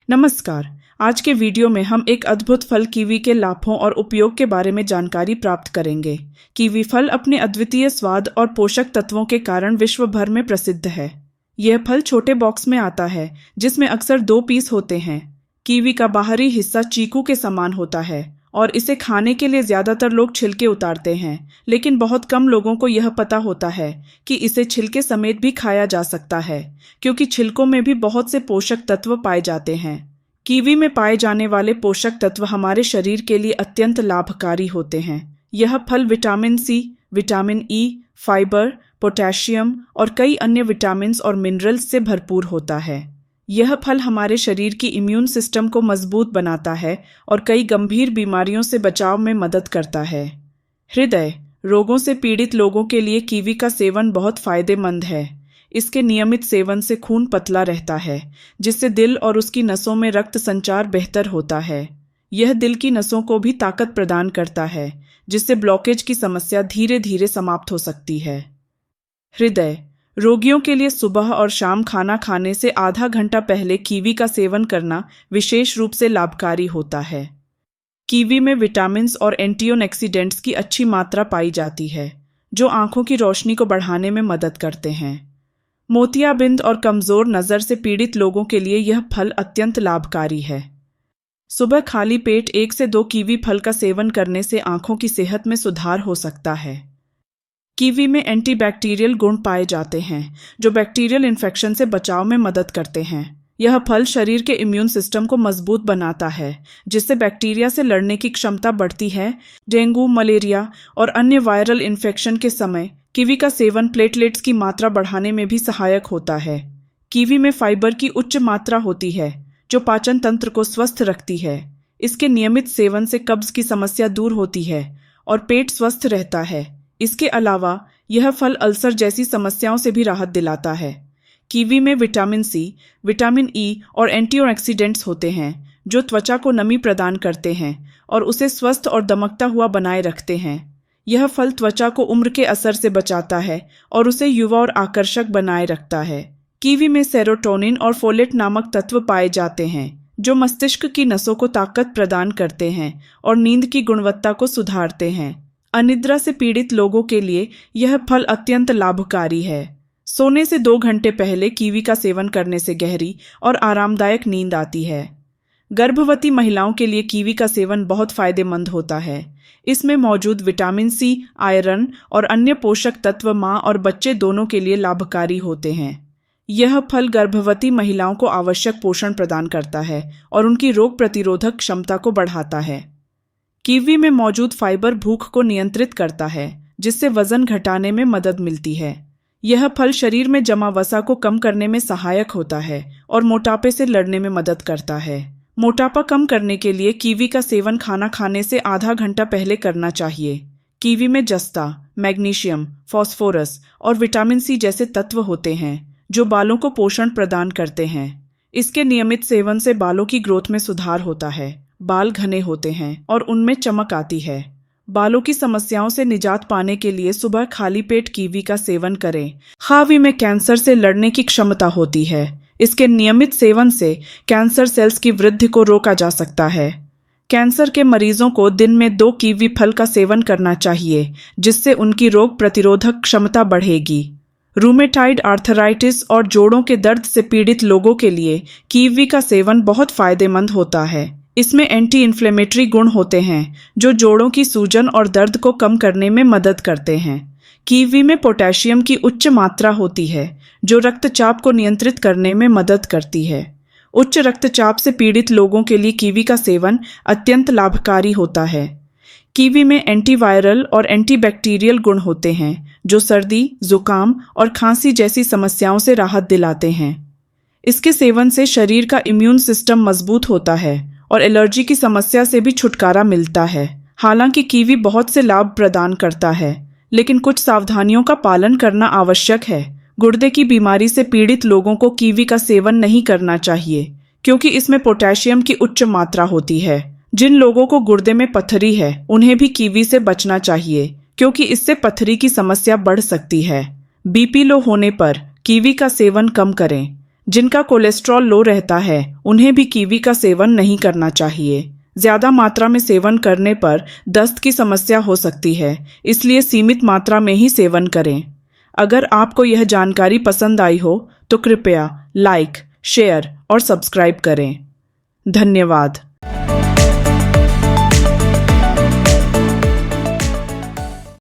नमस्कार। आज के वीडियो में हम एक अद्भुत फल कीवी के लाभों और उपयोग के बारे में जानकारी प्राप्त करेंगे। कीवी फल अपने अद्वितीय स्वाद और पोषक तत्वों के कारण विश्व भर में प्रसिद्ध है। यह फल छोटे बॉक्स में आता है जिसमें अक्सर 2 पीस होते हैं। कीवी का बाहरी हिस्सा चीकू के समान होता है और इसे खाने के लिए ज्यादातर लोग छिलके उतारते हैं, लेकिन बहुत कम लोगों को यह पता होता है कि इसे छिलके समेत भी खाया जा सकता है, क्योंकि छिलकों में भी बहुत से पोषक तत्व पाए जाते हैं। कीवी में पाए जाने वाले पोषक तत्व हमारे शरीर के लिए अत्यंत लाभकारी होते हैं। यह फल vitamin C, vitamin E, fibre, potassium और कई अन्य विटामिन और मिनरल्स से भरपूर होता है। यह फल हमारे शरीर की इम्यून सिस्टम को मजबूत बनाता है और कई गंभीर बीमारियों से बचाव में मदद करता है। हृदय रोगों से पीड़ित लोगों के लिए कीवी का सेवन बहुत फायदेमंद है। इसके नियमित सेवन से खून पतला रहता है, जिससे दिल और उसकी नसों में रक्त संचार बेहतर होता है। यह दिल की नसों को भी ताकत प्रदान करता है, जिससे ब्लॉकेज की समस्या धीरे धीरे समाप्त हो सकती है। हृदय रोगियों के लिए सुबह और शाम खाना खाने से आधा घंटा पहले कीवी का सेवन करना विशेष रूप से लाभकारी होता है। कीवी में विटामिन्स और एंटीऑक्सीडेंट्स की अच्छी मात्रा पाई जाती है, जो आंखों की रोशनी को बढ़ाने में मदद करते हैं। मोतियाबिंद और कमजोर नज़र से पीड़ित लोगों के लिए यह फल अत्यंत लाभकारी है। सुबह खाली पेट 1 से 2 कीवी फल का सेवन करने से आंखों की सेहत में सुधार हो सकता है। कीवी में एंटीबैक्टीरियल गुण पाए जाते हैं, जो बैक्टीरियल इन्फेक्शन से बचाव में मदद करते हैं। यह फल शरीर के इम्यून सिस्टम को मजबूत बनाता है, जिससे बैक्टीरिया से लड़ने की क्षमता बढ़ती है। डेंगू, मलेरिया और अन्य वायरल इन्फेक्शन के समय कीवी का सेवन प्लेटलेट्स की मात्रा बढ़ाने में भी सहायक होता है। कीवी में फाइबर की उच्च मात्रा होती है, जो पाचन तंत्र को स्वस्थ रखती है। इसके नियमित सेवन से कब्ज की समस्या दूर होती है और पेट स्वस्थ रहता है। इसके अलावा यह फल अल्सर जैसी समस्याओं से भी राहत दिलाता है। कीवी में विटामिन सी, विटामिन ई और एंटीऑक्सीडेंट्स होते हैं, जो त्वचा को नमी प्रदान करते हैं और उसे स्वस्थ और दमकता हुआ बनाए रखते हैं। यह फल त्वचा को उम्र के असर से बचाता है और उसे युवा और आकर्षक बनाए रखता है। कीवी में सेरोटोनिन और फोलेट नामक तत्व पाए जाते हैं, जो मस्तिष्क की नसों को ताकत प्रदान करते हैं और नींद की गुणवत्ता को सुधारते हैं। अनिद्रा से पीड़ित लोगों के लिए यह फल अत्यंत लाभकारी है। सोने से 2 घंटे पहले कीवी का सेवन करने से गहरी और आरामदायक नींद आती है। गर्भवती महिलाओं के लिए कीवी का सेवन बहुत फायदेमंद होता है। इसमें मौजूद विटामिन सी, आयरन और अन्य पोषक तत्व मां और बच्चे दोनों के लिए लाभकारी होते हैं। यह फल गर्भवती महिलाओं को आवश्यक पोषण प्रदान करता है और उनकी रोग प्रतिरोधक क्षमता को बढ़ाता है। कीवी में मौजूद फाइबर भूख को नियंत्रित करता है, जिससे वजन घटाने में मदद मिलती है। यह फल शरीर में जमा वसा को कम करने में सहायक होता है और मोटापे से लड़ने में मदद करता है। मोटापा कम करने के लिए कीवी का सेवन खाना खाने से आधा घंटा पहले करना चाहिए। कीवी में जस्ता, मैग्नीशियम, फास्फोरस और विटामिन सी जैसे तत्व होते हैं, जो बालों को पोषण प्रदान करते हैं। इसके नियमित सेवन से बालों की ग्रोथ में सुधार होता है। बाल घने होते हैं और उनमें चमक आती है। बालों की समस्याओं से निजात पाने के लिए सुबह खाली पेट कीवी का सेवन करें। कीवी में कैंसर से लड़ने की क्षमता होती है। इसके नियमित सेवन से कैंसर सेल्स की वृद्धि को रोका जा सकता है। कैंसर के मरीजों को दिन में 2 कीवी फल का सेवन करना चाहिए, जिससे उनकी रोग प्रतिरोधक क्षमता बढ़ेगी। रूमेटाइड आर्थराइटिस और जोड़ों के दर्द से पीड़ित लोगों के लिए कीवी का सेवन बहुत फायदेमंद होता है। इसमें एंटी इन्फ्लेमेटरी गुण होते हैं, जो जोड़ों की सूजन और दर्द को कम करने में मदद करते हैं। कीवी में पोटेशियम की उच्च मात्रा होती है, जो रक्तचाप को नियंत्रित करने में मदद करती है। उच्च रक्तचाप से पीड़ित लोगों के लिए कीवी का सेवन अत्यंत लाभकारी होता है। कीवी में एंटीवायरल और एंटीबैक्टीरियल गुण होते हैं, जो सर्दी, जुकाम और खांसी जैसी समस्याओं से राहत दिलाते हैं। इसके सेवन से शरीर का इम्यून सिस्टम मजबूत होता है और एलर्जी की समस्या से भी छुटकारा मिलता है। हालांकि कीवी बहुत से लाभ प्रदान करता है, लेकिन कुछ सावधानियों का पालन करना आवश्यक है। गुर्दे की बीमारी से पीड़ित लोगों को कीवी का सेवन नहीं करना चाहिए, क्योंकि इसमें पोटेशियम की उच्च मात्रा होती है। जिन लोगों को गुर्दे में पथरी है, उन्हें भी कीवी से बचना चाहिए, क्योंकि इससे पथरी की समस्या बढ़ सकती है। बीपी लो होने पर कीवी का सेवन कम करें। जिनका कोलेस्ट्रॉल लो रहता है उन्हें भी कीवी का सेवन नहीं करना चाहिए। ज़्यादा मात्रा में सेवन करने पर दस्त की समस्या हो सकती है, इसलिए सीमित मात्रा में ही सेवन करें। अगर आपको यह जानकारी पसंद आई हो तो कृपया लाइक, शेयर और सब्सक्राइब करें। धन्यवाद।